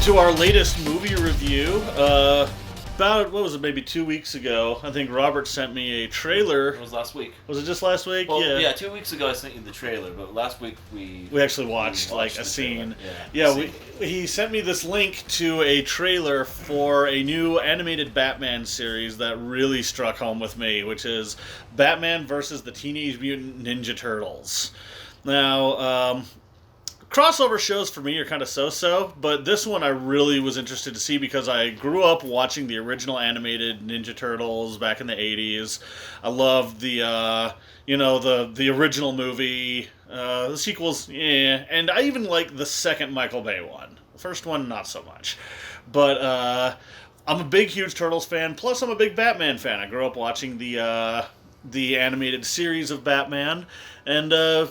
To our latest movie review. About, what was it, maybe 2 weeks ago, I think Robert sent me a trailer. It was last week. Was it just last week? Well, yeah, 2 weeks ago I sent you the trailer, but last week we actually watched like a scene. Yeah, he sent me this link to a trailer for a new animated Batman series that really struck home with me, which is Batman versus the Teenage Mutant Ninja Turtles. Now, crossover shows for me are kind of so-so, but this one I really was interested to see because I grew up watching the original animated Ninja Turtles back in the 80s. I loved the original movie. The sequels, yeah, and I even like the second Michael Bay one. The first one, not so much. But I'm a big, huge Turtles fan, plus I'm a big Batman fan. I grew up watching the animated series of Batman, and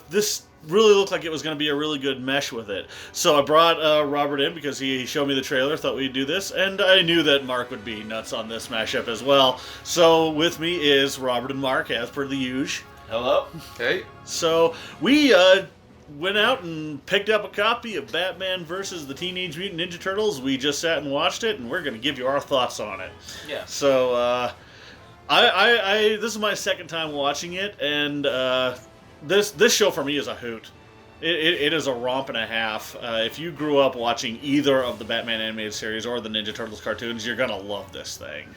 this really looked like it was going to be a really good mesh with it. So I brought Robert in because he showed me the trailer, thought we'd do this, and I knew that Mark would be nuts on this mashup as well. So with me is Robert and Mark, as per the usual. Hello. Hey. So we went out and picked up a copy of Batman versus the Teenage Mutant Ninja Turtles. We just sat and watched it, and we're going to give you our thoughts on it. Yeah. So I this is my second time watching it, and This show for me is a hoot. It is a romp and a half. If you grew up watching either of the Batman animated series or the Ninja Turtles cartoons, you're gonna love this thing.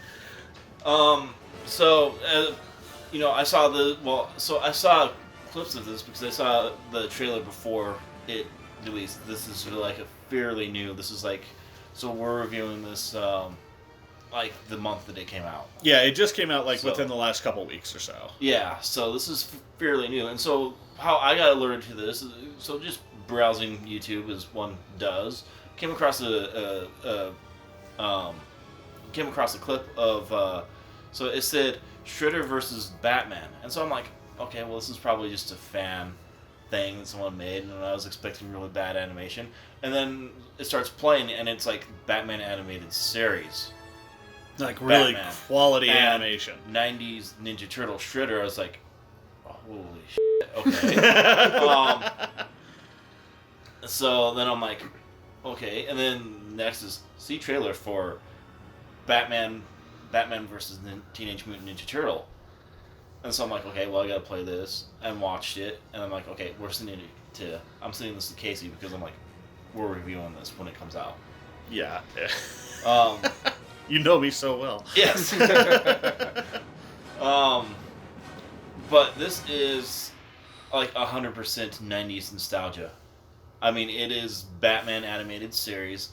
I saw clips of this because I saw the trailer before it released. This is like a fairly new. So we're reviewing this like the month that it came out. Yeah, it just came out within the last couple weeks or so. Yeah, so this is fairly new, and so how I got alerted to this is so just browsing YouTube as one does, came across a clip of so it said Shredder versus Batman, and so I'm like, okay, well this is probably just a fan thing that someone made, and I was expecting really bad animation, and then it starts playing, and it's like Batman animated series. Like really Batman. Quality And animation. 90s Ninja Turtle Shredder, I was like, oh, holy shit, okay. So then I'm like, okay, and then next is see trailer for Batman versus Teenage Mutant Ninja Turtle. And so I'm like, okay, well I gotta play this, and watched it, and I'm like, okay, I'm sending this to Casey because I'm like, we're reviewing this when it comes out. Yeah. You know me so well. Yes. But this is like 100% 90s nostalgia. I mean, it is Batman animated series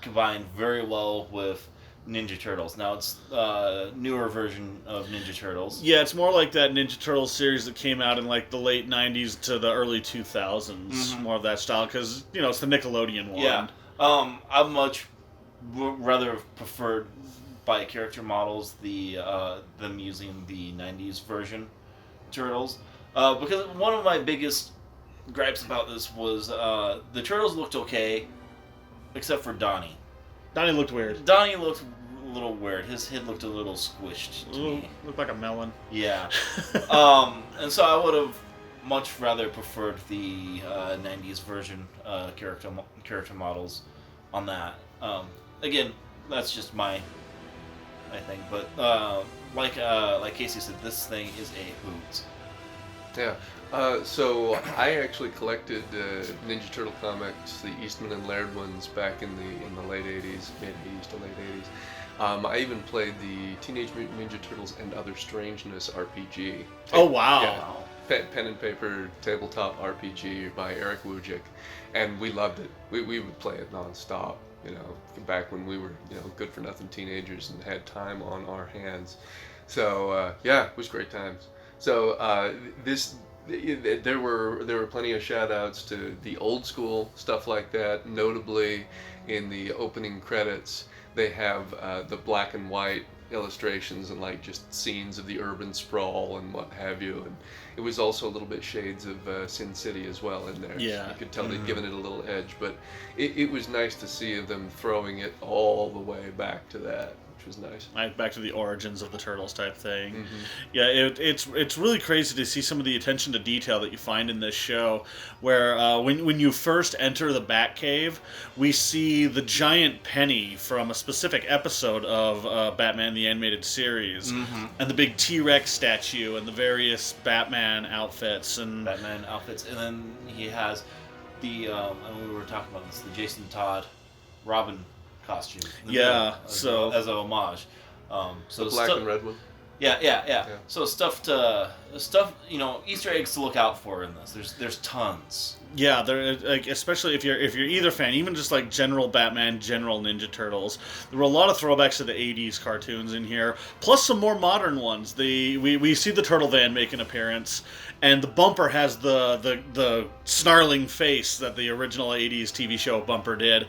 combined very well with Ninja Turtles. Now it's a newer version of Ninja Turtles. Yeah, it's more like that Ninja Turtles series that came out in like the late 90s to the early 2000s. Mm-hmm. More of that style because, it's the Nickelodeon one. Yeah. I much rather preferred by character models them using the 90s version Turtles. Because one of my biggest gripes about this was the Turtles looked okay, except for Donnie. Donnie looked weird. Donnie looked a little weird. His head looked a little squished to me. Looked like a melon. Yeah. And so I would have much rather preferred the 90s version character models on that. Again, that's just my thing. But like Casey said, this thing is a hoot. Yeah. So I actually collected Ninja Turtle comics, the Eastman and Laird ones, back in the late '80s, mid '80s to late '80s. I even played the Teenage Mutant Ninja Turtles and Other Strangeness RPG. Oh wow! Yeah, pen and paper tabletop RPG by Eric Wujik, and we loved it. We would play it nonstop. Back when we were good for nothing teenagers and had time on our hands. So yeah, it was great times. So there were plenty of shout outs to the old school stuff like that. Notably, in the opening credits, they have the black and white illustrations and just scenes of the urban sprawl and what have you. And it was also a little bit shades of Sin City as well in there. Yeah. You could tell they'd given it a little edge, but it was nice to see them throwing it all the way back to that. which was nice. Like back to the origins of the Turtles type thing. Mm-hmm. Yeah, it's really crazy to see some of the attention to detail that you find in this show, where when you first enter the Batcave, we see the giant penny from a specific episode of Batman the Animated Series, and the big T-Rex statue, and the various Batman outfits, and then he has the and we were talking about this, the Jason Todd Robin costume. As a homage. So the black and red one. Yeah. So stuff, Easter eggs to look out for in this. There's tons. Yeah, there, like, especially if you're either fan, even just like general Batman, general Ninja Turtles. There were a lot of throwbacks to the '80s cartoons in here, plus some more modern ones. We see the Turtle Van make an appearance, and the bumper has the snarling face that the original '80s TV show bumper did.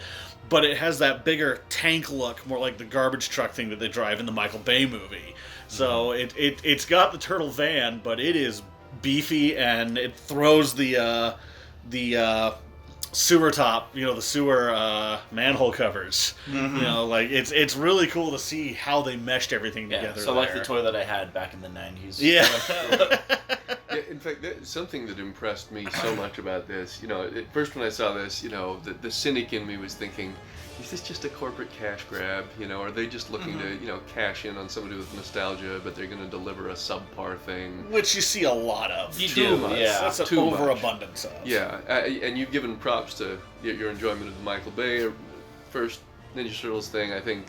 But it has that bigger tank look, more like the garbage truck thing that they drive in the Michael Bay movie. So it's got the turtle van, but it is beefy, and it throws the sewer top, the sewer manhole covers. Like it's really cool to see how they meshed everything together. So like the toy that I had back in the '90s. Yeah. Yeah, in fact, something that impressed me so much about this, at first when I saw this, the cynic in me was thinking, is this just a corporate cash grab? Are they just looking to, cash in on somebody with nostalgia, but they're going to deliver a subpar thing? Which you see a lot of. Too much. Yeah. That's an overabundance of. Yeah, and you've given props to your enjoyment of the Michael Bay first Ninja Turtles thing. I think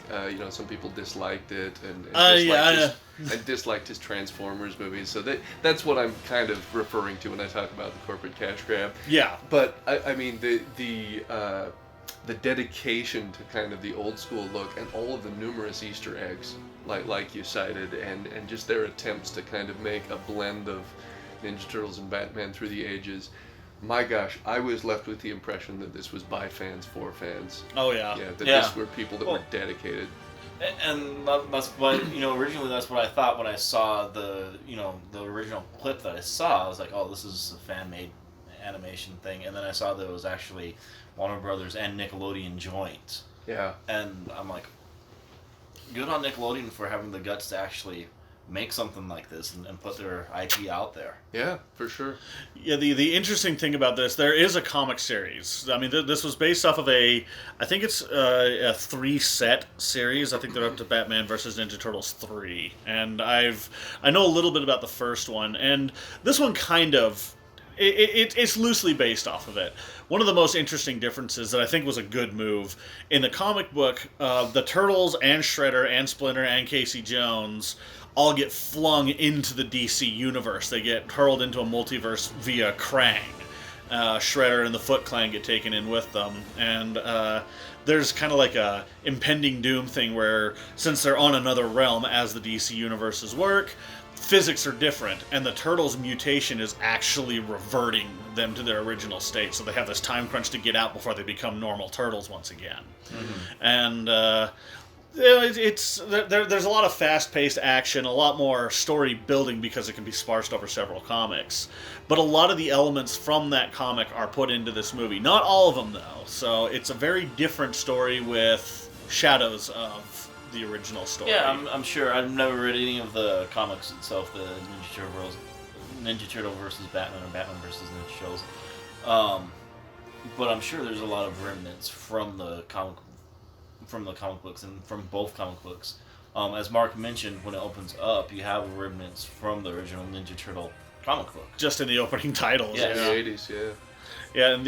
some people disliked it and disliked his Transformers movies. So that's what I'm kind of referring to when I talk about the corporate cash grab. Yeah. But I mean the dedication to kind of the old school look and all of the numerous Easter eggs, like you cited, and just their attempts to kind of make a blend of Ninja Turtles and Batman through the ages. My gosh, I was left with the impression that this was by fans for fans. Oh yeah. Yeah, this were people that were dedicated. And that's what originally that's what I thought when I saw the original clip that I saw. I was like, oh, this is a fan made animation thing, and then I saw that it was actually Warner Brothers and Nickelodeon joint. Yeah. And I'm like, good on Nickelodeon for having the guts to actually make something like this and put their IP out there. Yeah, for sure. Yeah, the interesting thing about this, there is a comic series. I mean, this was based off of I think it's a 3-set series. I think they're up to Batman versus Ninja Turtles 3. And I know a little bit about the first one, and this one kind of, it's loosely based off of it. One of the most interesting differences that I think was a good move, in the comic book, the Turtles and Shredder and Splinter and Casey Jones all get flung into the DC universe. They get hurled into a multiverse via Krang. Shredder and the Foot Clan get taken in with them. And there's kind of like a impending doom thing where, since they're on another realm as the DC universes work, physics are different, and the Turtles' mutation is actually reverting them to their original state. So they have this time crunch to get out before they become normal Turtles once again. And there's a lot of fast-paced action, a lot more story building because it can be sparsed over several comics. But a lot of the elements from that comic are put into this movie. Not all of them, though. So it's a very different story with shadows of the original story. Yeah, I'm sure. I've never read any of the comics itself, the Ninja Turtle versus Batman or Batman versus Ninja Turtles. But I'm sure there's a lot of remnants from the comic books and from both comic books. As Mark mentioned, when it opens up, you have remnants from the original Ninja Turtle comic book. Just in the opening titles. Yeah. In the 80s, yeah. Yeah, and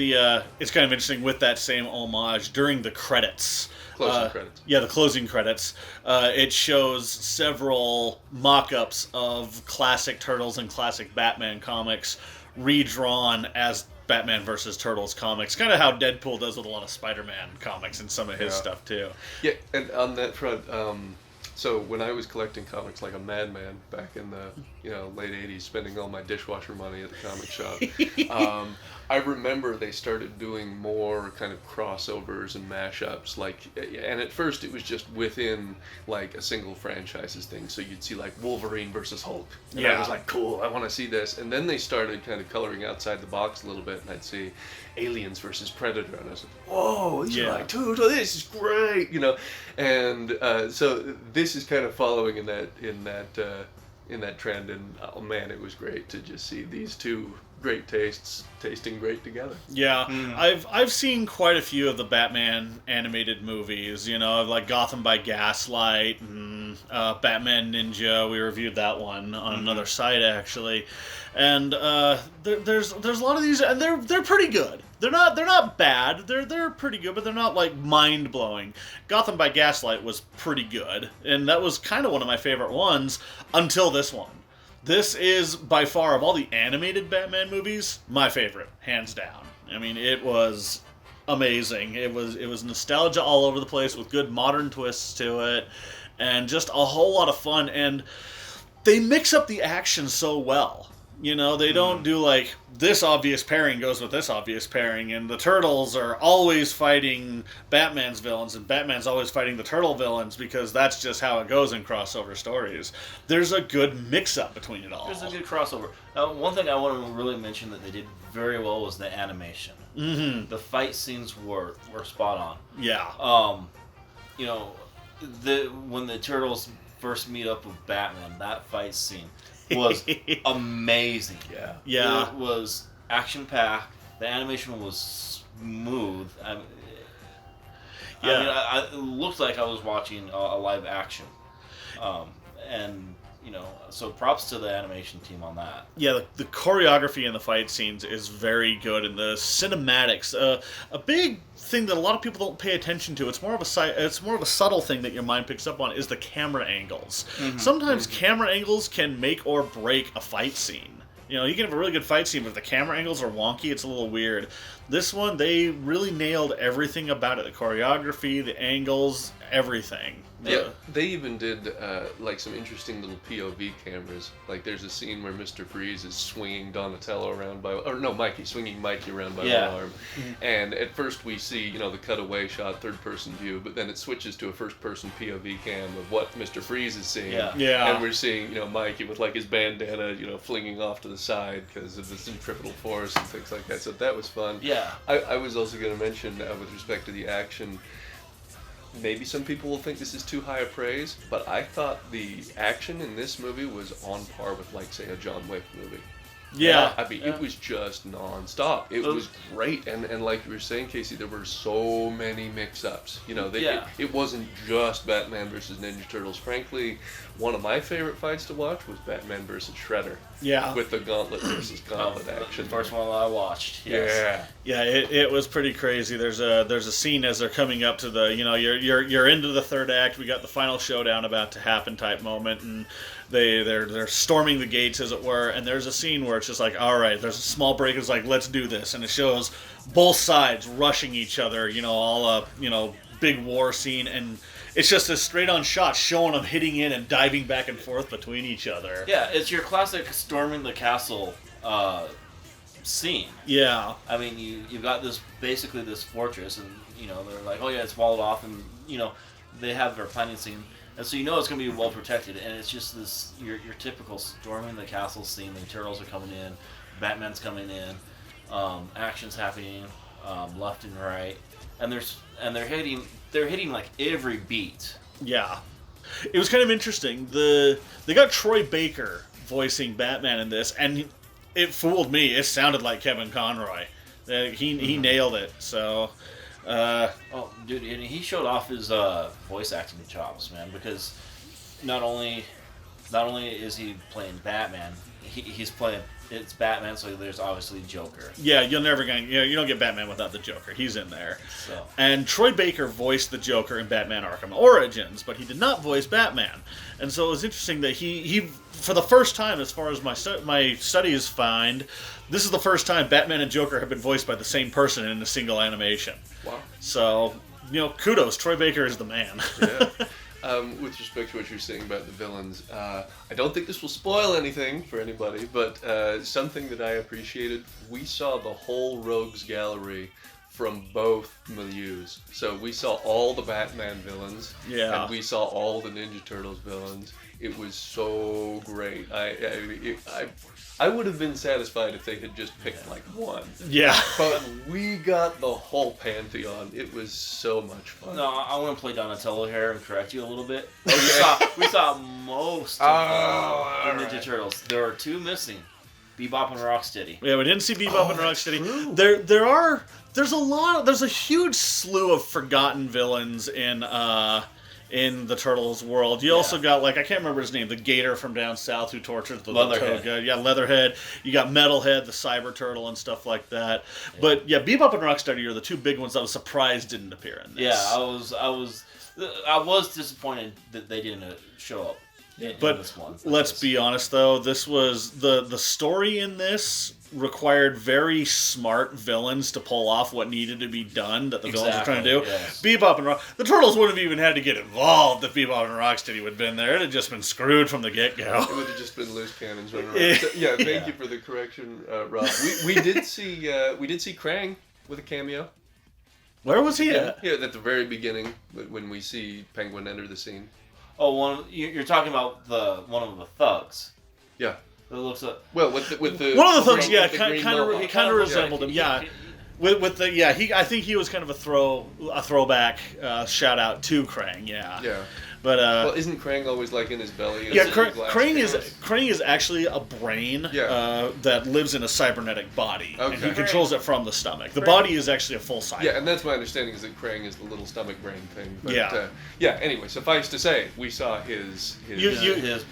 it's kind of interesting with that same homage during the credits. Closing credits. Yeah, the closing credits. It shows several mock-ups of classic Turtles and classic Batman comics redrawn as Batman versus Turtles comics. Kind of how Deadpool does with a lot of Spider-Man comics and some of his stuff, too. Yeah, and on that front, so when I was collecting comics like a madman back in the late 80s, spending all my dishwasher money at the comic shop. I remember they started doing more kind of crossovers and mashups, and at first it was just within like a single franchise's thing. So you'd see like Wolverine versus Hulk, and I was like, cool, I want to see this. And then they started kind of coloring outside the box a little bit, and I'd see Aliens versus Predator, and I was like, whoa, these are like, dude, this is great, And so this is kind of following in that trend, and oh man, it was great to just see these two great tastes tasting great together. Yeah, I've seen quite a few of the Batman animated movies, like Gotham by Gaslight and Batman Ninja. We reviewed that one on another site actually, and there's a lot of these, and they're pretty good. They're not bad. They're pretty good, but they're not like mind blowing. Gotham by Gaslight was pretty good, and that was kind of one of my favorite ones until this one. This is, by far, of all the animated Batman movies, my favorite, hands down. I mean, it was amazing. It was nostalgia all over the place with good modern twists to it, and just a whole lot of fun. And they mix up the action so well. They don't do like, this obvious pairing goes with this obvious pairing, and the Turtles are always fighting Batman's villains, and Batman's always fighting the Turtle villains, because that's just how it goes in crossover stories. There's a good mix-up between it all. There's a good crossover. One thing I want to really mention that they did very well was the animation. Mm-hmm. The fight scenes were spot on. Yeah. When the Turtles first meet up with Batman, that fight scene was amazing. Yeah. It was action-packed. The animation was smooth. It looked like I was watching a live action. So props to the animation team on that. Yeah, the choreography in the fight scenes is very good, and the cinematics. A big thing that a lot of people don't pay attention to. It's more of a subtle thing that your mind picks up on, is the camera angles. Mm-hmm. Sometimes camera angles can make or break a fight scene. You can have a really good fight scene, but if the camera angles are wonky, it's a little weird. This one, they really nailed everything about it. The choreography, the angles, everything. Yeah, they even did some interesting little POV cameras. Like there's a scene where Mr. Freeze is swinging Donatello around swinging Mikey around by one arm. Mm-hmm. And at first we see, the cutaway shot, third-person view, but then it switches to a first-person POV cam of what Mr. Freeze is seeing. Yeah. And we're seeing, Mikey with like his bandana, flinging off to the side because of the centripetal force and things like that. So that was fun. Yeah. I was also going to mention, with respect to the action, maybe some people will think this is too high a praise, but I thought the action in this movie was on par with, like, say, a John Wick movie. Yeah. I mean, it was just non-stop. It was great. And like you were saying, Casey, there were so many mix-ups. It wasn't just Batman versus Ninja Turtles. Frankly, one of my favorite fights to watch was Batman versus Shredder. Yeah. With the gauntlet versus gauntlet action. The first one that I watched. Yes. Yeah. It was pretty crazy. There's a scene as they're coming up to the, you're into the third act. We got the final showdown about to happen type moment, and they're storming the gates, as it were, and there's a scene where it's just like, all right, there's a small break. It's like, let's do this, and it shows both sides rushing each other. Big war scene, and it's just a straight-on shot showing them hitting in and diving back and forth between each other. Yeah, it's your classic storming the castle scene. Yeah. I mean, you've got basically this fortress, and they're like, oh yeah, it's walled off, and they have their planning scene. And so it's going to be well protected, and it's just this your typical storming the castle scene. The Turtles are coming in, Batman's coming in, action's happening left and right, and they're hitting like every beat. Yeah, it was kind of interesting. They got Troy Baker voicing Batman in this, and it fooled me. It sounded like Kevin Conroy. He nailed it. So. Dude, and he showed off his voice acting chops, man, because not only is he playing Batman, he's playing, it's Batman, so there's obviously Joker. Yeah, you don't get Batman without the Joker. He's in there. So. And Troy Baker voiced the Joker in Batman Arkham Origins, but he did not voice Batman. And so it was interesting that he for the first time, as far as my studies find, this is the first time Batman and Joker have been voiced by the same person in a single animation. Wow. So, kudos. Troy Baker is the man. Yeah. with respect to what you're saying about the villains, I don't think this will spoil anything for anybody, but something that I appreciated, we saw the whole Rogues Gallery from both milieus. So we saw all the Batman villains, and we saw all the Ninja Turtles villains. It was so great. I would have been satisfied if they had just picked like one. Yeah. But we got the whole pantheon. It was so much fun. No, I want to play Donatello here and correct you a little bit. We saw most of the Ninja Turtles. There are two missing. Bebop and Rocksteady. Yeah, we didn't see Bebop and Rocksteady. There's a huge slew of forgotten villains in the Turtles world. You also got, like, I can't remember his name, the gator from down south who tortured the Toga. Yeah, Leatherhead. You got Metalhead, the Cyber Turtle, and stuff like that. Yeah. But yeah, Bebop and Rocksteady are the two big ones I was surprised didn't appear in this. Yeah, I was disappointed that they didn't show up. But let's be honest, though, this was the story in this required very smart villains to pull off what needed to be done that the villains were trying to do. Yes. Bebop and the Turtles wouldn't have even had to get involved if Bebop and Rocksteady would have been there. It'd have just been screwed from the get-go. It would have just been loose cannons running around. So, thank you for the correction, Rob. We did see Krang with a cameo. Where was he at? Yeah, at the very beginning when we see Penguin enter the scene. Oh, you're talking about one of the thugs. Yeah. It looks like with the one of the thugs, kind of resembled him. Yeah, with the I think he was kind of a throwback shout out to Krang. Yeah. Yeah. But well, isn't Krang always like in his belly? Yeah, Krang is actually a brain that lives in a cybernetic body, and he controls it from the stomach. The body is actually a full cyber. Yeah, and that's my understanding is that Krang is the little stomach brain thing. But, yeah. Anyway, suffice to say, we saw his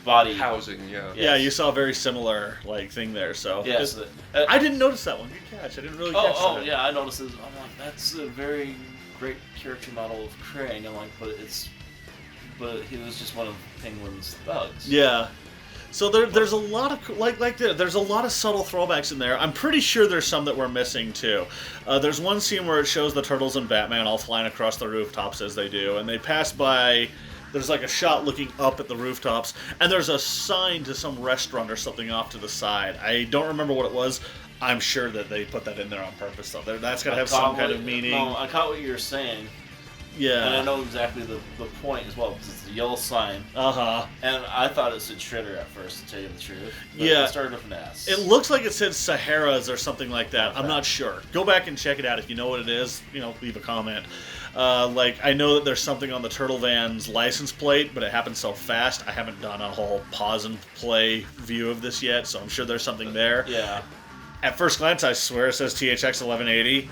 body housing. Yeah. Yes. Yeah, you saw a very similar thing there. So yes, I didn't notice that one. Good catch. I didn't really catch that. Oh yeah, I noticed it. I'm like, that's a very great character model of Krang. I'm like, but he was just one of Penguin's thugs. Yeah. So there's a lot of there's a lot of subtle throwbacks in there. I'm pretty sure there's some that we're missing too. There's one scene where it shows the Turtles and Batman all flying across the rooftops as they do, and they pass by. There's like a shot looking up at the rooftops, and there's a sign to some restaurant or something off to the side. I don't remember what it was. I'm sure that they put that in there on purpose, though. That's got to have some kind of meaning. No, I caught what you were saying. Yeah. And I know exactly the point as well, because it's a yellow sign. Uh-huh. And I thought it said Shredder at first, to tell you the truth. But it started with an S. It looks like it said Sahara's or something like that. Okay. I'm not sure. Go back and check it out. If you know what it is, leave a comment. I know that there's something on the Turtle Van's license plate, but it happened so fast, I haven't done a whole pause and play view of this yet, so I'm sure there's something there. Yeah. At first glance, I swear it says THX 1180.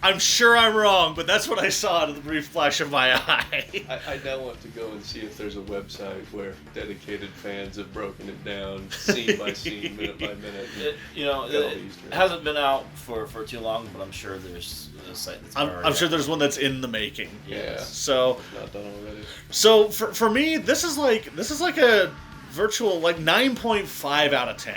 I'm sure I'm wrong, but that's what I saw in the brief flash of my eye. I now want to go and see if there's a website where dedicated fans have broken it down, scene by scene, minute by minute. It hasn't been out for too long, but I'm sure there's a site that's I'm sure there's one that's in the making. Yeah. So not done already. So for me, this is like a virtual 9.5 out of 10.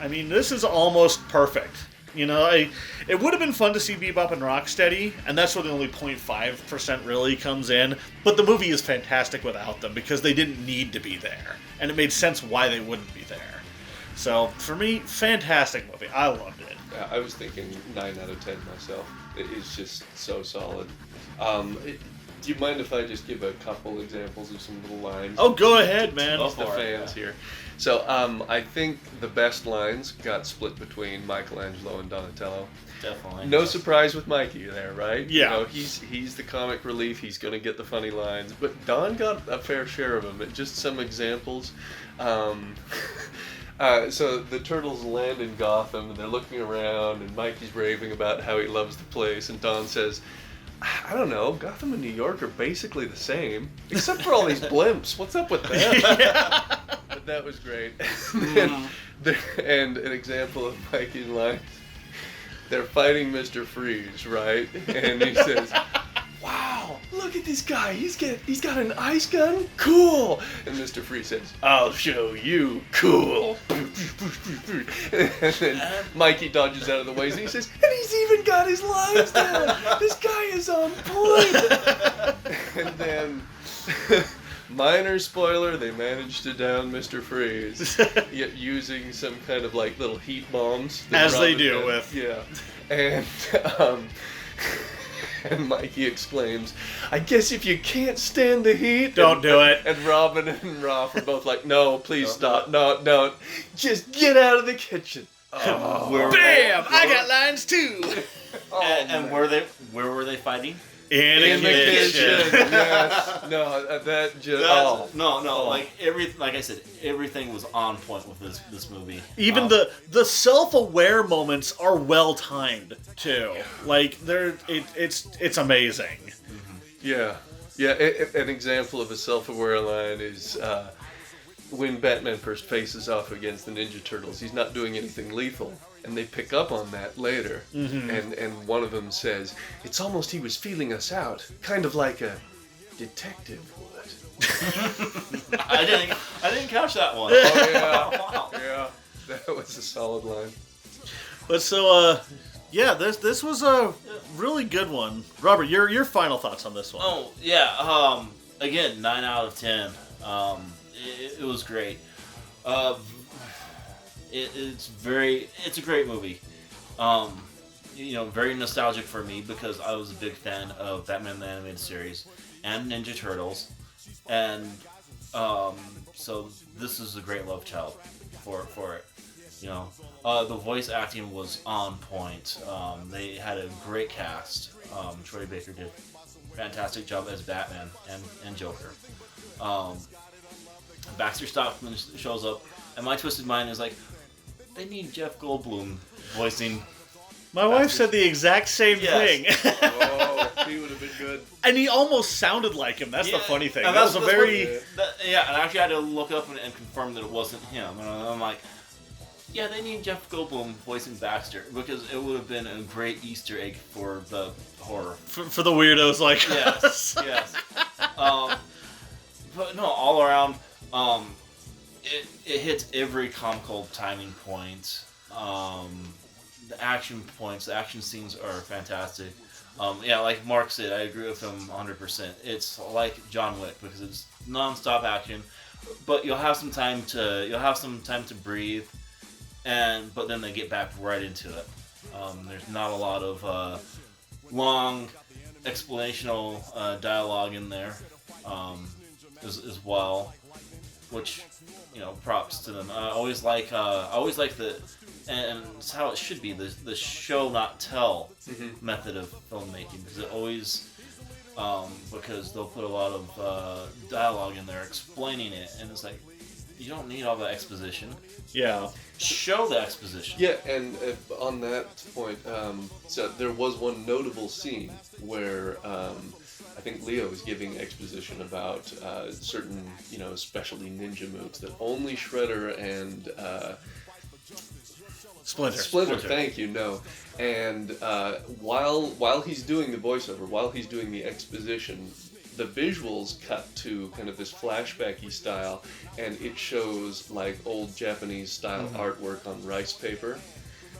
I mean, this is almost perfect. It would have been fun to see Bebop and Rocksteady, and that's where the only 0.5% really comes in. But the movie is fantastic without them because they didn't need to be there, and it made sense why they wouldn't be there. So for me, fantastic movie. I loved it. I was thinking 9 out of 10 myself. It is just so solid. Do you mind if I just give a couple examples of some little lines? Oh, go ahead, man. Of the fans here. So, I think the best lines got split between Michelangelo and Donatello. Definitely. No surprise with Mikey there, right? Yeah. He's the comic relief. He's going to get the funny lines. But Don got a fair share of them. Just some examples. So the Turtles land in Gotham, and they're looking around, and Mikey's raving about how he loves the place, and Don says, I don't know, Gotham and New York are basically the same, except for all these blimps. What's up with that? Yeah. But that was great. And an example of Mikey's lines, they're fighting Mr. Freeze, right? And he says, wow, look at this guy. He's got an ice gun? Cool. And Mr. Freeze says, I'll show you. Cool. And then Mikey dodges out of the way, and he says, and he's even got his lines down. This guy is on point. And then, minor spoiler, they managed to down Mr. Freeze, yet using some kind of like little heat bombs. As they do with. Yeah. And, and Mikey exclaims, I guess if you can't stand the heat... Don't do it. And Robin and Rolf are both like, no, please stop. No, don't. Just get out of the kitchen. Oh, bam! I got lines too. And where were they fighting? In the kitchen. Yes. No, that just... Like I said, everything was on point with this movie. Even the self-aware moments are well timed too. Like it's amazing. Yeah. An example of a self-aware line is when Batman first faces off against the Ninja Turtles. He's not doing anything lethal, and they pick up on that later. Mm-hmm. And one of them says, "It's almost he was feeling us out, kind of like a detective would." I didn't catch that one. Oh yeah, wow. Yeah, that was a solid line. But so, this was a really good one. Robert, your final thoughts on this one? Oh yeah, again, 9 out of 10. It was great. It's a great movie. Very nostalgic for me because I was a big fan of Batman the Animated Series and Ninja Turtles, and so this is a great love child for it. The voice acting was on point. They had a great cast. Troy Baker did a fantastic job as Batman and Joker. Baxter Stockman shows up, and my twisted mind is like, they need Jeff Goldblum voicing. My wife said the exact same thing. Oh, he would have been good. And he almost sounded like him. That's the funny thing. And that was a very... and I actually had to look up and confirm that it wasn't him. And I'm like, yeah, they need Jeff Goldblum voicing Baxter, because it would have been a great Easter egg for the horror. For the weirdos like us. Yes. But no, all around... It hits every comical timing point. The action points, the action scenes are fantastic. Like Mark said, I agree with him 100%. It's like John Wick because it's non-stop action, but you'll have some time to breathe, but then they get back right into it. There's not a lot of long explanational dialogue in there as well. Which, props to them. I always like and it's how it should be, the show not tell method of filmmaking, because it always because they'll put a lot of dialogue in there explaining it, and it's like, you don't need all the exposition. Yeah. Show the exposition. Yeah, and on that point, so there was one notable scene where I think Leo is giving exposition about certain, specialty ninja moves that only Shredder and Splinter, thank you, know. And while he's doing the voiceover, while he's doing the exposition, the visuals cut to kind of this flashbacky style, and it shows like old Japanese style artwork on rice paper,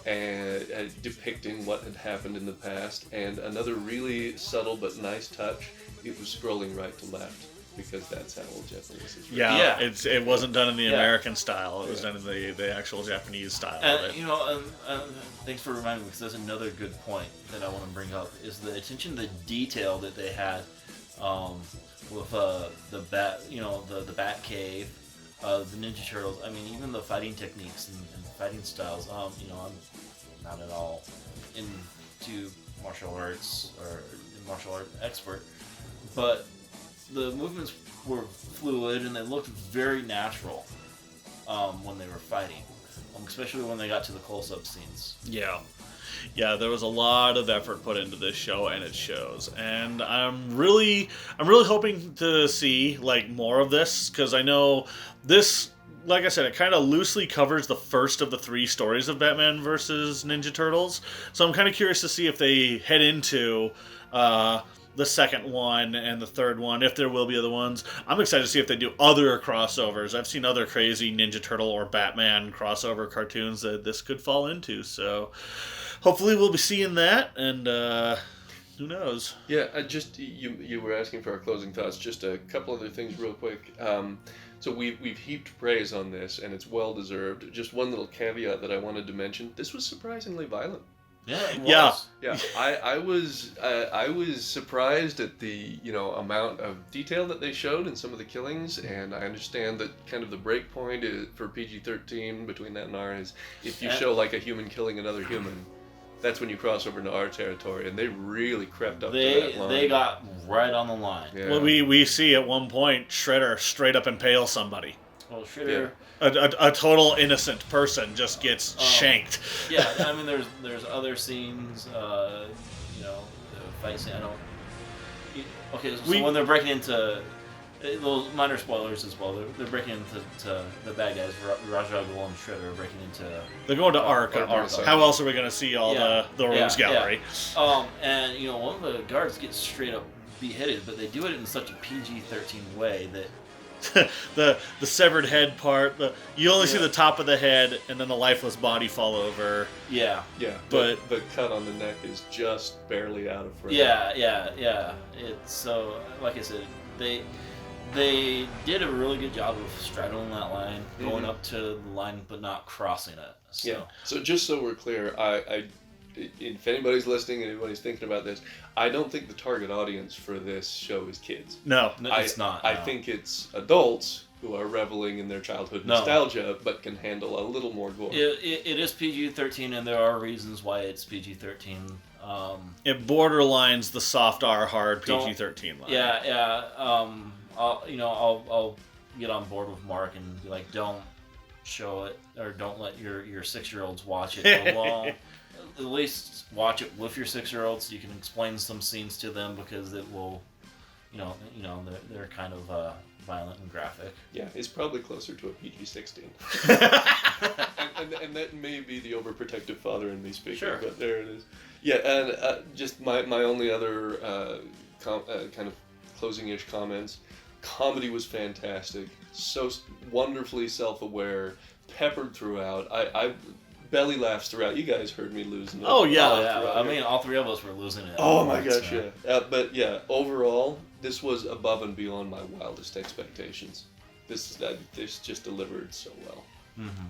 and depicting what had happened in the past. And another really subtle but nice touch, it was scrolling right to left, because that's how old Japanese is. Yeah. It wasn't done in the American style. It was done in the actual Japanese style of it. Thanks for reminding me, because that's another good point that I want to bring up, is the attention to detail that they had with the Bat Cave, the Ninja Turtles. I mean, even the fighting techniques and fighting styles. I'm not at all into martial arts or martial art expert, but the movements were fluid and they looked very natural when they were fighting, especially when they got to the close-up scenes. Yeah, there was a lot of effort put into this show, and it shows. And I'm really hoping to see like more of this, because I know this, like I said, it kind of loosely covers the first of the 3 stories of Batman versus Ninja Turtles. So I'm kind of curious to see if they head into the second one and the third one, if there will be other ones. I'm excited to see if they do other crossovers. I've seen other crazy Ninja Turtle or Batman crossover cartoons that this could fall into. So hopefully we'll be seeing that, and who knows? Yeah, you were asking for our closing thoughts. Just a couple other things real quick. So we've heaped praise on this, and it's well deserved. Just one little caveat that I wanted to mention: this was surprisingly violent. Yeah, it Yeah. was. Yeah, I was surprised at the amount of detail that they showed in some of the killings, and I understand that kind of the break point for PG-13 between that and R is if you show like a human killing another human, that's when you cross over into our territory, and they really crept up to that line. They got right on the line. Yeah. Well, we see at one point Shredder straight up impale somebody. Well, Shredder. A total innocent person just gets shanked. Yeah, I mean, there's other scenes, fight scene. Okay, so when they're breaking into, little minor spoilers as well. They're breaking into the bad guys. Raja Ghul and Shredder are breaking into. They're going to Arkham. How else are we going to see all the Rogues Gallery? Yeah. And one of the guards gets straight up beheaded, but they do it in such a PG-13 way that. the severed head part. You only see the top of the head, and then the lifeless body fall over. Yeah. Yeah, but the cut on the neck is just barely out of frame. Yeah. It's so, like I said, they did a really good job of straddling that line, going up to the line, but not crossing it. So. Yeah. So just so we're clear, if anybody's listening and anybody's thinking about this, I don't think the target audience for this show is kids. No, it's not. I think it's adults who are reveling in their childhood nostalgia, but can handle a little more gore. It is PG-13, and there are reasons why it's PG-13. It borderlines the soft R hard PG-13 line. Yeah. I'll get on board with Mark and be like, don't show it, or don't let your 6-year-olds watch it alone. At least watch it with your 6-year-olds so you can explain some scenes to them, because it will, they're kind of violent and graphic. Yeah, it's probably closer to a PG-16. and that may be the overprotective father in me speaking, sure. But there it is. Yeah, and just my only other kind of closing-ish comments. Comedy was fantastic, so wonderfully self-aware, peppered throughout. I belly laughs throughout. You guys heard me losing it. Oh yeah. I mean, all three of us were losing it. Oh my gosh, yeah. But yeah, overall, this was above and beyond my wildest expectations. This just delivered so well. Mm-hmm.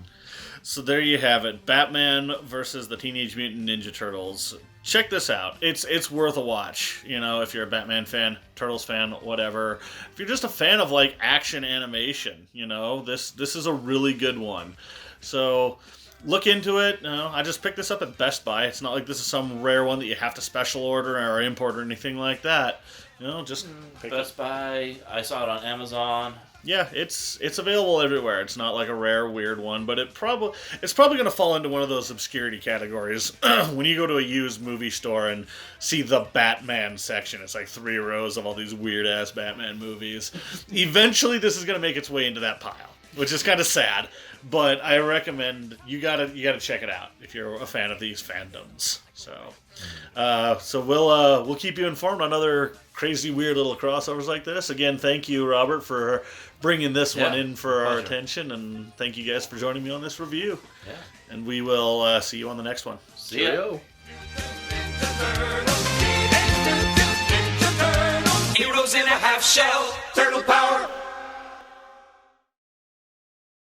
So there you have it, Batman versus the Teenage Mutant Ninja Turtles. Check this out. It's worth a watch. If you're a Batman fan, Turtles fan, whatever. If you're just a fan of like action animation, this is a really good one. So look into it. I just picked this up at Best Buy. It's not like this is some rare one that you have to special order or import or anything like that. Just pick Best Buy. I saw it on Amazon. Yeah, it's available everywhere. It's not like a rare, weird one, but it's probably going to fall into one of those obscurity categories. When you go to a used movie store and see the Batman section, it's like 3 rows of all these weird-ass Batman movies. Eventually, this is going to make its way into that pile, which is kind of sad. But I recommend you gotta check it out if you're a fan of these fandoms. So we'll keep you informed on other crazy, weird little crossovers like this. Again, thank you, Robert, for bringing this one in for our attention, and thank you guys for joining me on this review. Yeah. And we will see you on the next one. See ya. Heroes in a half shell, turtle power.